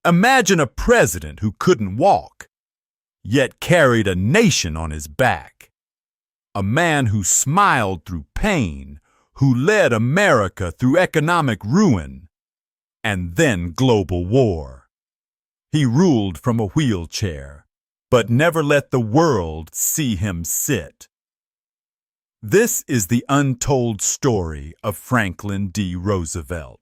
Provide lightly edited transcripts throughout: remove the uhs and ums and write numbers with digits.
Imagine a president who couldn't walk, yet carried a nation on his back. A man who smiled through pain, who led America through economic ruin and then global war. He ruled from a wheelchair, but never let the world see him sit. This is the untold story of Franklin D. Roosevelt.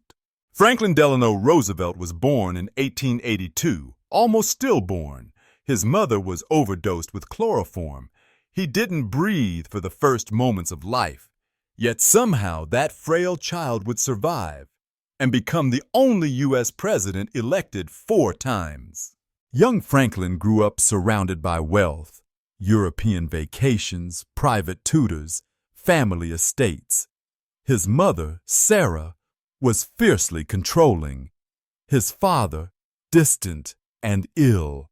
Franklin Delano Roosevelt was born in 1882, almost stillborn. His mother was overdosed with chloroform. He didn't breathe for the first moments of life, yet somehow that frail child would survive and become the only U.S. president elected 4 times. Young Franklin grew up surrounded by wealth, European vacations, private tutors, family estates. His mother, Sarah, was fiercely controlling. His father, distant and ill.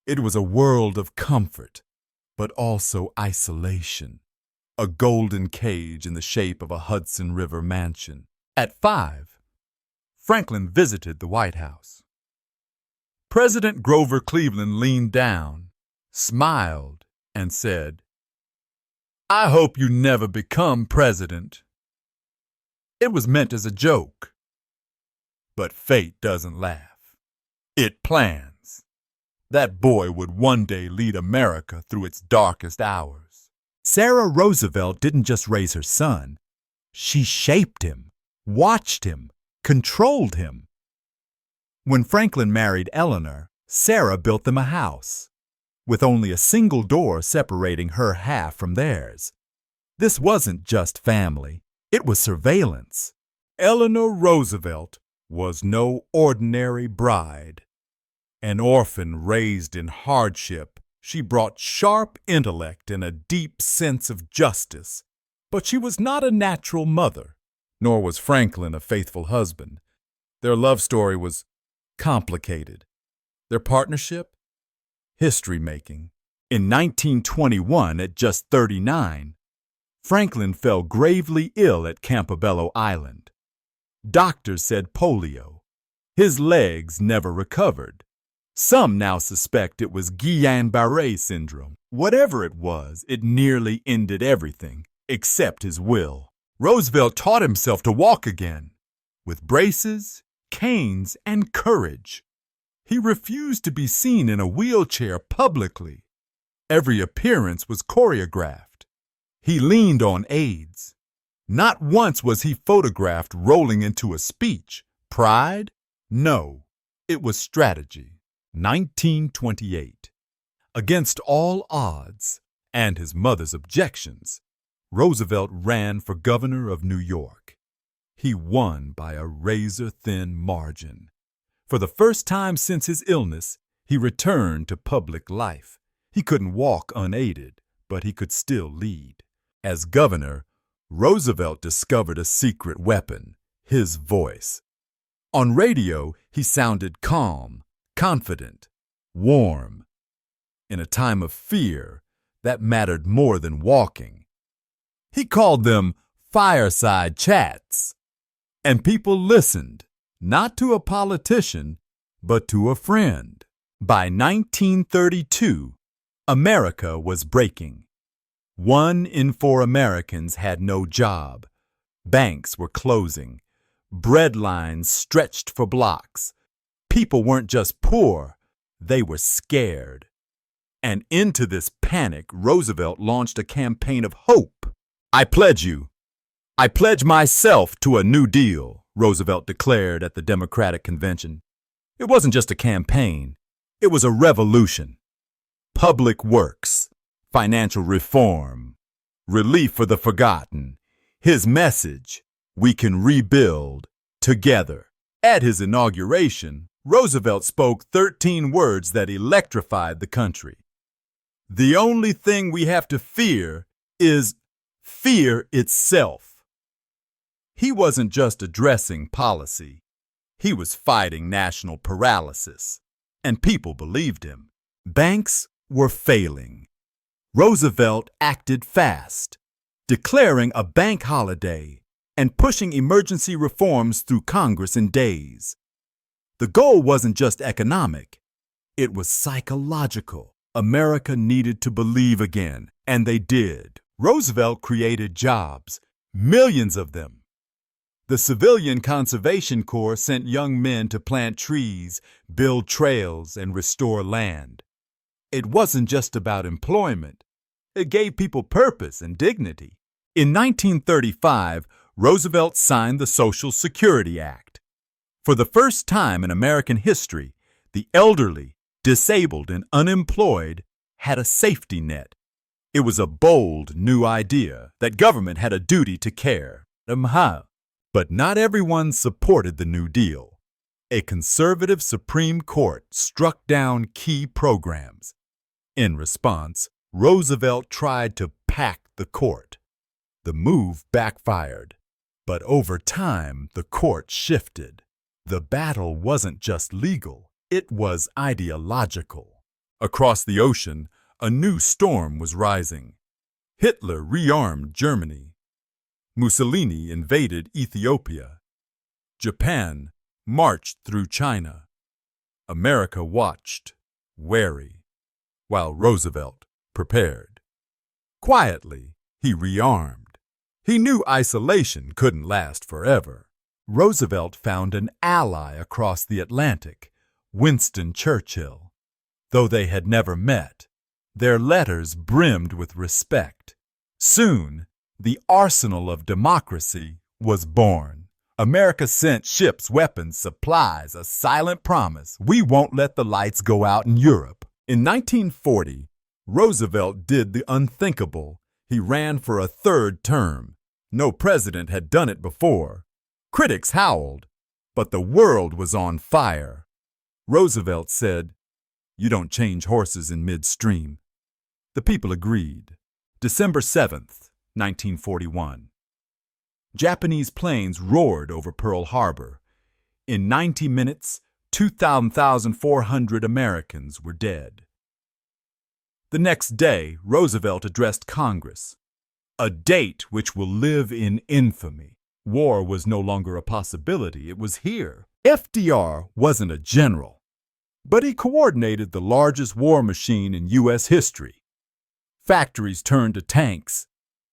It was a world of comfort, but also isolation. A golden cage in the shape of a Hudson River mansion. At 5, Franklin visited the White House. President Grover Cleveland leaned down, smiled, and said, "I hope you never become president." It was meant as a joke. But fate doesn't laugh. It plans. That boy would one day lead America through its darkest hours. Sarah Roosevelt didn't just raise her son. She shaped him, watched him, controlled him. When Franklin married Eleanor, Sarah built them a house, with only a single door separating her half from theirs. This wasn't just family, it was surveillance. Eleanor Roosevelt was no ordinary bride. An orphan raised in hardship, she brought sharp intellect and a deep sense of justice. But she was not a natural mother, nor was Franklin a faithful husband. Their love story was complicated. Their partnership? History-making. In 1921, at just 39, Franklin fell gravely ill at Campobello Island. Doctors said polio. His legs never recovered. Some now suspect it was Guillain-Barré syndrome. Whatever it was, it nearly ended everything, except his will. Roosevelt taught himself to walk again, with braces, canes, and courage. He refused to be seen in a wheelchair publicly. Every appearance was choreographed. He leaned on aids. Not once was he photographed rolling into a speech. Pride? No, it was strategy. 1928. Against all odds and his mother's objections, Roosevelt ran for governor of New York. He won by a razor-thin margin. For the first time since his illness, he returned to public life. He couldn't walk unaided, but he could still lead. As governor, Roosevelt discovered a secret weapon, his voice. On radio, he sounded calm, confident, warm. In a time of fear, that mattered more than walking. He called them fireside chats. And people listened, not to a politician, but to a friend. By 1932, America was breaking. 1 in 4 Americans had no job. Banks were closing. Bread lines stretched for blocks. People weren't just poor, they were scared. And into this panic, Roosevelt launched a campaign of hope. "I pledge you. I pledge myself to a New Deal," Roosevelt declared at the Democratic Convention. It wasn't just a campaign, it was a revolution. Public works, financial reform, relief for the forgotten. His message, we can rebuild together. At his inauguration, Roosevelt spoke 13 words that electrified the country. The only thing we have to fear is fear itself. He wasn't just addressing policy. He was fighting national paralysis, and people believed him. Banks were failing. Roosevelt acted fast, declaring a bank holiday and pushing emergency reforms through Congress in days. The goal wasn't just economic, it was psychological. America needed to believe again, and they did. Roosevelt created jobs, millions of them. The Civilian Conservation Corps sent young men to plant trees, build trails, and restore land. It wasn't just about employment. It gave people purpose and dignity. In 1935, Roosevelt signed the Social Security Act. For the first time in American history, the elderly, disabled, and unemployed had a safety net. It was a bold, new idea that government had a duty to care. But not everyone supported the New Deal. A conservative Supreme Court struck down key programs. In response, Roosevelt tried to pack the court. The move backfired. But over time, the court shifted. The battle wasn't just legal, it was ideological. Across the ocean, a new storm was rising. Hitler rearmed Germany. Mussolini invaded Ethiopia. Japan marched through China. America watched, wary, while Roosevelt prepared. Quietly, he rearmed. He knew isolation couldn't last forever. Roosevelt found an ally across the Atlantic, Winston Churchill. Though they had never met, their letters brimmed with respect. Soon, the arsenal of democracy was born. America sent ships, weapons, supplies, a silent promise: we won't let the lights go out in Europe. In 1940, Roosevelt did the unthinkable. He ran for a third term. No president had done it before. Critics howled, but the world was on fire. Roosevelt said, "You don't change horses in midstream." The people agreed. December 7th, 1941. Japanese planes roared over Pearl Harbor. In 90 minutes, 2,400 Americans were dead. The next day, Roosevelt addressed Congress. A date which will live in infamy. War was no longer a possibility, it was here. FDR wasn't a general, but he coordinated the largest war machine in U.S. history. Factories turned to tanks.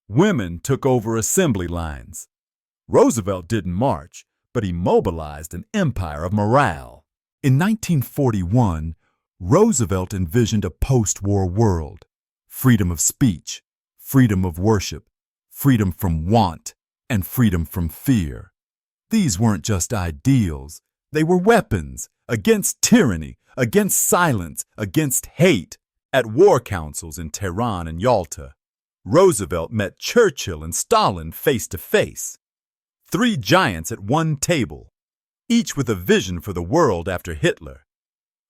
Women took over assembly lines. Roosevelt didn't march, but he mobilized an empire of morale. In 1941, Roosevelt envisioned a post-war world. Freedom of speech, freedom of worship, freedom from want, and freedom from fear. These weren't just ideals. They were weapons against tyranny, against silence, against hate. At war councils in Tehran and Yalta, Roosevelt met Churchill and Stalin face to face. Three giants at one table, each with a vision for the world after Hitler.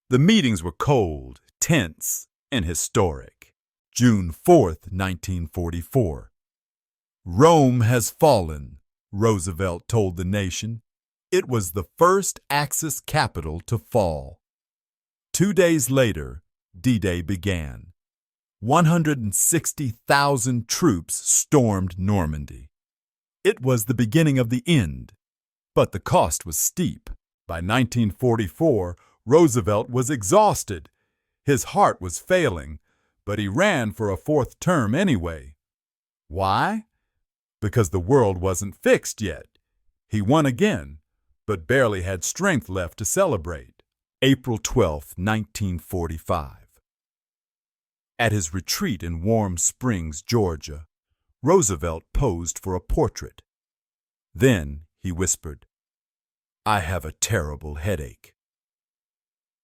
The meetings were cold, tense, and historic. June 4th, 1944. Rome has fallen, Roosevelt told the nation. It was the first Axis capital to fall. 2 days later, D-Day began. 160,000 troops stormed Normandy. It was the beginning of the end, but the cost was steep. By 1944, Roosevelt was exhausted. His heart was failing, but he ran for a fourth term anyway. Why? Because the world wasn't fixed yet. He won again, but barely had strength left to celebrate. April 12, 1945. At his retreat in Warm Springs, Georgia, Roosevelt posed for a portrait. Then he whispered, "I have a terrible headache."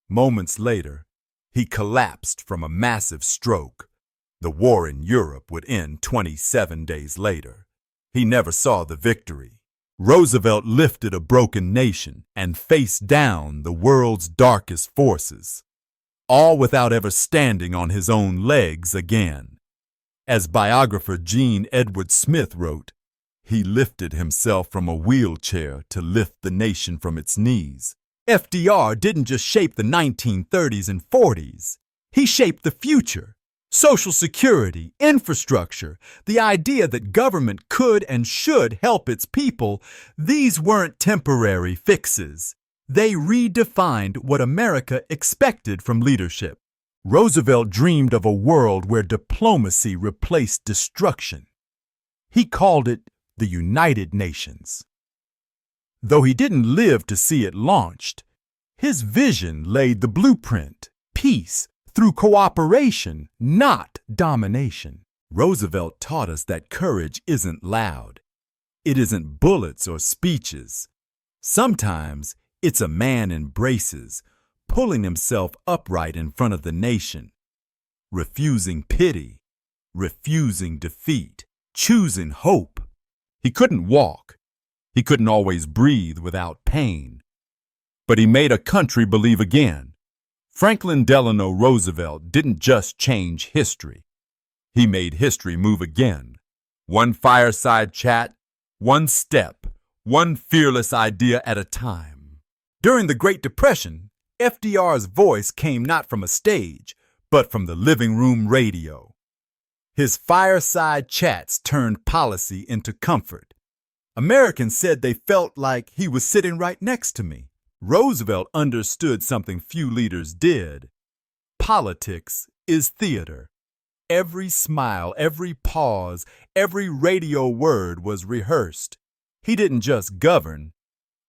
Moments later, he collapsed from a massive stroke. The war in Europe would end 27 days later. He never saw the victory. Roosevelt lifted a broken nation and faced down the world's darkest forces, all without ever standing on his own legs again. As biographer Gene Edward Smith wrote, he lifted himself from a wheelchair to lift the nation from its knees. FDR didn't just shape the 1930s and 40s. He shaped the future. Social security, infrastructure, the idea that government could and should help its people, these weren't temporary fixes. They redefined what America expected from leadership. Roosevelt dreamed of a world where diplomacy replaced destruction. He called it the United Nations. Though he didn't live to see it launched, his vision laid the blueprint: peace through cooperation, not domination. Roosevelt taught us that courage isn't loud. It isn't bullets or speeches. Sometimes it's a man in braces, pulling himself upright in front of the nation, refusing pity, refusing defeat, choosing hope. He couldn't walk. He couldn't always breathe without pain. But he made a country believe again. Franklin Delano Roosevelt didn't just change history. He made history move again. One fireside chat, one step, one fearless idea at a time. During the Great Depression, FDR's voice came not from a stage, but from the living room radio. His fireside chats turned policy into comfort. Americans said they felt like he was sitting right next to me. Roosevelt understood something few leaders did. Politics is theater. Every smile, every pause, every radio word was rehearsed. He didn't just govern,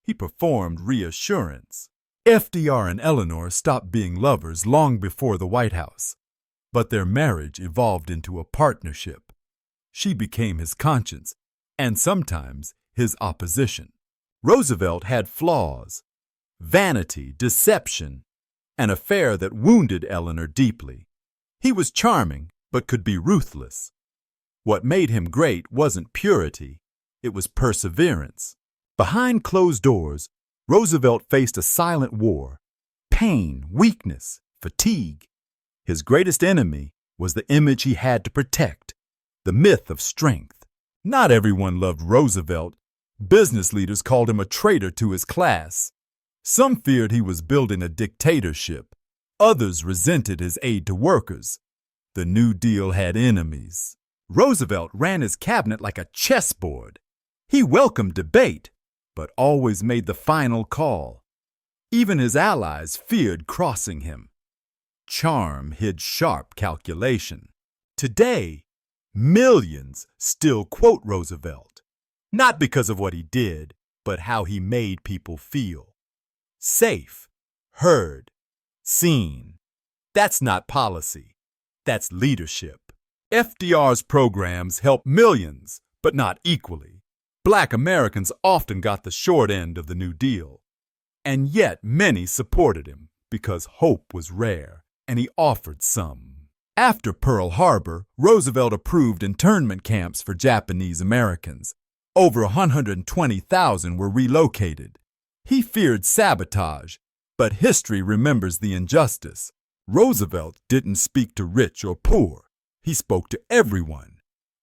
he performed reassurance. FDR and Eleanor stopped being lovers long before the White House, but their marriage evolved into a partnership. She became his conscience, and sometimes his opposition. Roosevelt had flaws: vanity, deception, an affair that wounded Eleanor deeply. He was charming, but could be ruthless. What made him great wasn't purity, it was perseverance. Behind closed doors, Roosevelt faced a silent war: pain, weakness, fatigue. His greatest enemy was the image he had to protect, the myth of strength. Not everyone loved Roosevelt. Business leaders called him a traitor to his class. Some feared he was building a dictatorship. Others resented his aid to workers. The New Deal had enemies. Roosevelt ran his cabinet like a chessboard. He welcomed debate, but always made the final call. Even his allies feared crossing him. Charm hid sharp calculation. Today, millions still quote Roosevelt, not because of what he did, but how he made people feel. Safe, heard, seen. That's not policy. That's leadership. FDR's programs helped millions, but not equally. Black Americans often got the short end of the New Deal. And yet many supported him because hope was rare, and he offered some. After Pearl Harbor, Roosevelt approved internment camps for Japanese Americans. Over 120,000 were relocated. He feared sabotage, but history remembers the injustice. Roosevelt didn't speak to rich or poor. He spoke to everyone.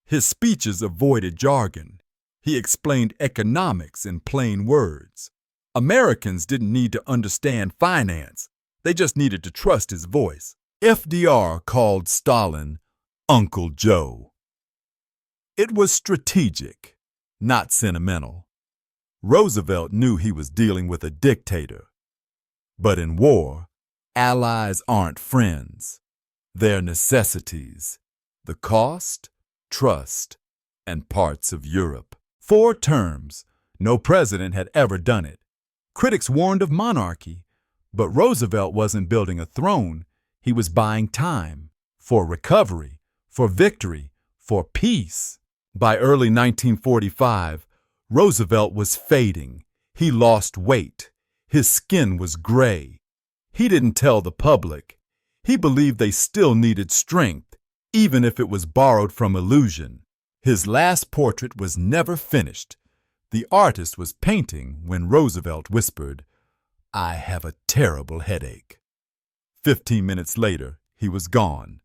His speeches avoided jargon. He explained economics in plain words. Americans didn't need to understand finance. They just needed to trust his voice. FDR called Stalin Uncle Joe. It was strategic, not sentimental. Roosevelt knew he was dealing with a dictator. But in war, allies aren't friends. They're necessities. The cost, trust, and parts of Europe. 4 terms. No president had ever done it. Critics warned of monarchy, but Roosevelt wasn't building a throne. He was buying time for recovery, for victory, for peace. By early 1945, Roosevelt was fading. He lost weight. His skin was gray. He didn't tell the public. He believed they still needed strength, even if it was borrowed from illusion. His last portrait was never finished. The artist was painting when Roosevelt whispered, "I have a terrible headache." 15 minutes later, he was gone.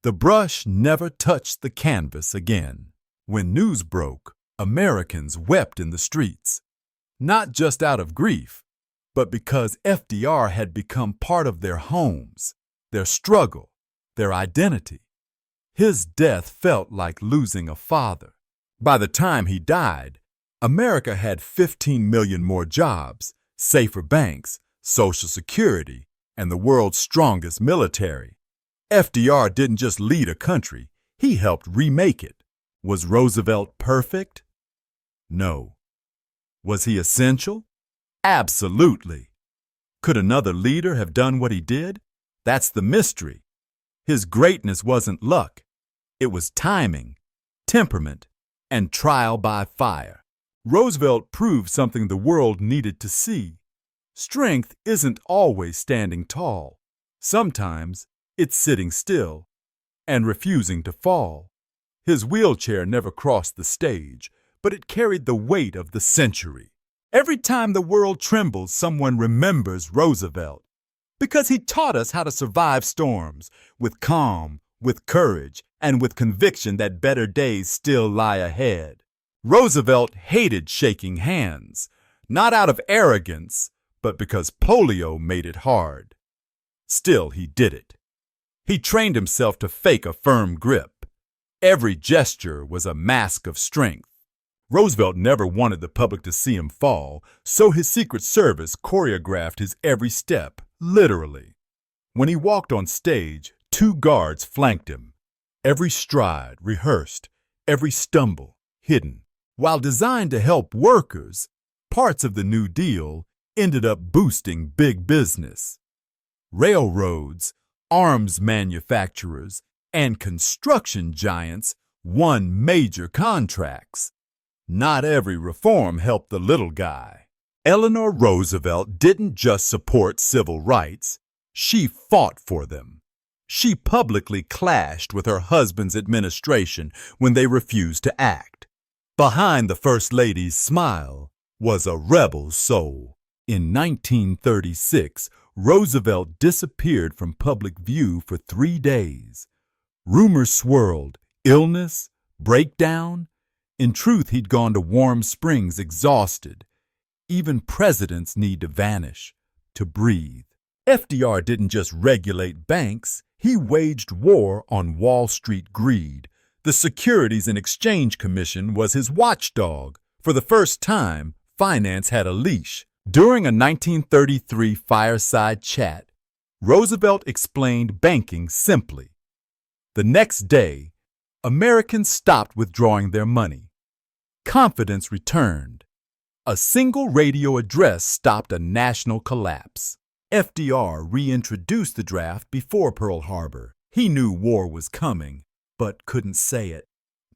The brush never touched the canvas again. When news broke, Americans wept in the streets, not just out of grief, but because FDR had become part of their homes, their struggle, their identity. His death felt like losing a father. By the time he died, America had 15 million more jobs, safer banks, Social Security, and the world's strongest military. FDR didn't just lead a country, he helped remake it. Was Roosevelt perfect? No. Was he essential? Absolutely. Could another leader have done what he did? That's the mystery. His greatness wasn't luck. It was timing, temperament, and trial by fire. Roosevelt proved something the world needed to see. Strength isn't always standing tall. Sometimes it's sitting still and refusing to fall. His wheelchair never crossed the stage, but it carried the weight of the century. Every time the world trembles, someone remembers Roosevelt, because he taught us how to survive storms with calm, with courage, and with conviction that better days still lie ahead. Roosevelt hated shaking hands, not out of arrogance, but because polio made it hard. Still, he did it. He trained himself to fake a firm grip. Every gesture was a mask of strength. Roosevelt never wanted the public to see him fall, so his Secret Service choreographed his every step, literally. When he walked on stage, 2 guards flanked him. Every stride rehearsed, every stumble hidden. While designed to help workers, parts of the New Deal ended up boosting big business. Railroads, arms manufacturers, and construction giants won major contracts. Not every reform helped the little guy. Eleanor Roosevelt didn't just support civil rights, she fought for them. She publicly clashed with her husband's administration when they refused to act. Behind the First Lady's smile was a rebel soul. In 1936, Roosevelt disappeared from public view for 3 days. Rumors swirled, illness, breakdown. In truth, he'd gone to Warm Springs exhausted. Even presidents need to vanish, to breathe. FDR didn't just regulate banks, he waged war on Wall Street greed. The Securities and Exchange Commission was his watchdog. For the first time, finance had a leash. During a 1933 fireside chat, Roosevelt explained banking simply. The next day, Americans stopped withdrawing their money. Confidence returned. A single radio address stopped a national collapse. FDR reintroduced the draft before Pearl Harbor. He knew war was coming, but couldn't say it.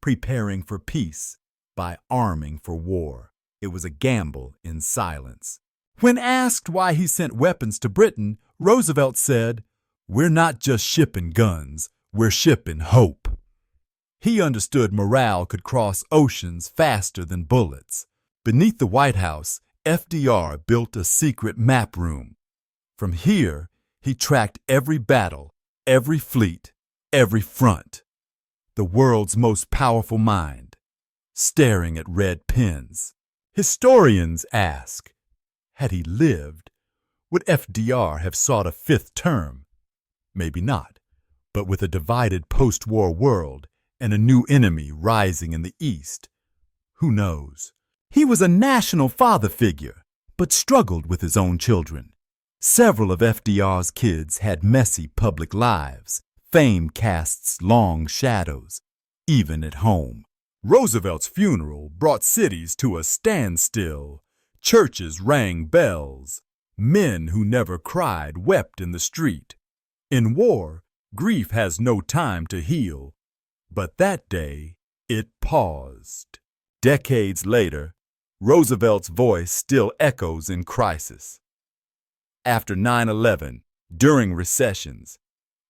Preparing for peace by arming for war. It was a gamble in silence. When asked why he sent weapons to Britain, Roosevelt said, "We're not just shipping guns, we're shipping hope." He understood morale could cross oceans faster than bullets. Beneath the White House, FDR built a secret map room. From here, he tracked every battle, every fleet, every front. The world's most powerful mind, staring at red pens. Historians ask, had he lived, would FDR have sought a 5th term? Maybe not, but with a divided post-war world and a new enemy rising in the East, who knows? He was a national father figure, but struggled with his own children. Several of FDR's kids had messy public lives. Fame casts long shadows, even at home. Roosevelt's funeral brought cities to a standstill. Churches rang bells. Men who never cried wept in the street. In war, grief has no time to heal. But that day, it paused. Decades later, Roosevelt's voice still echoes in crisis. After 9/11, during recessions,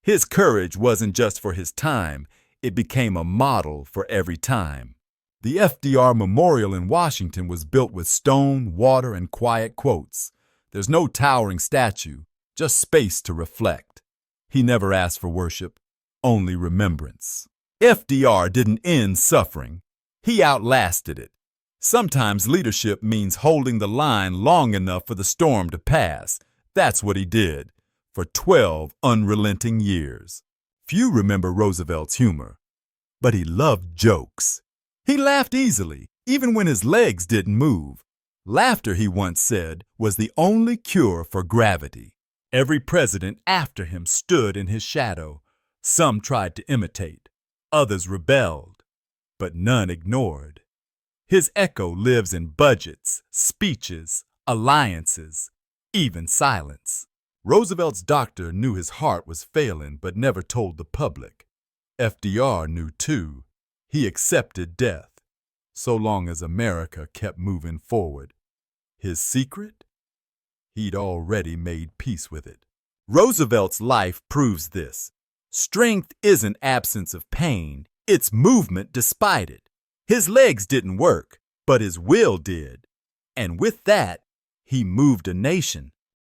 his courage wasn't just for his time, it became a model for every time. The FDR Memorial in Washington was built with stone, water, and quiet quotes. There's no towering statue, just space to reflect. He never asked for worship, only remembrance. FDR didn't end suffering, he outlasted it. Sometimes leadership means holding the line long enough for the storm to pass. That's what he did. For 12 unrelenting years. Few remember Roosevelt's humor, but he loved jokes. He laughed easily, even when his legs didn't move. Laughter, he once said, was the only cure for gravity. Every president after him stood in his shadow. Some tried to imitate, others rebelled, but none ignored. His echo lives in budgets, speeches, alliances, even silence. Roosevelt's doctor knew his heart was failing but never told the public. FDR knew too. He accepted death, so long as America kept moving forward. His secret? He'd already made peace with it. Roosevelt's life proves this. Strength isn't absence of pain, it's movement despite it. His legs didn't work, but his will did. And with that, he moved a nation.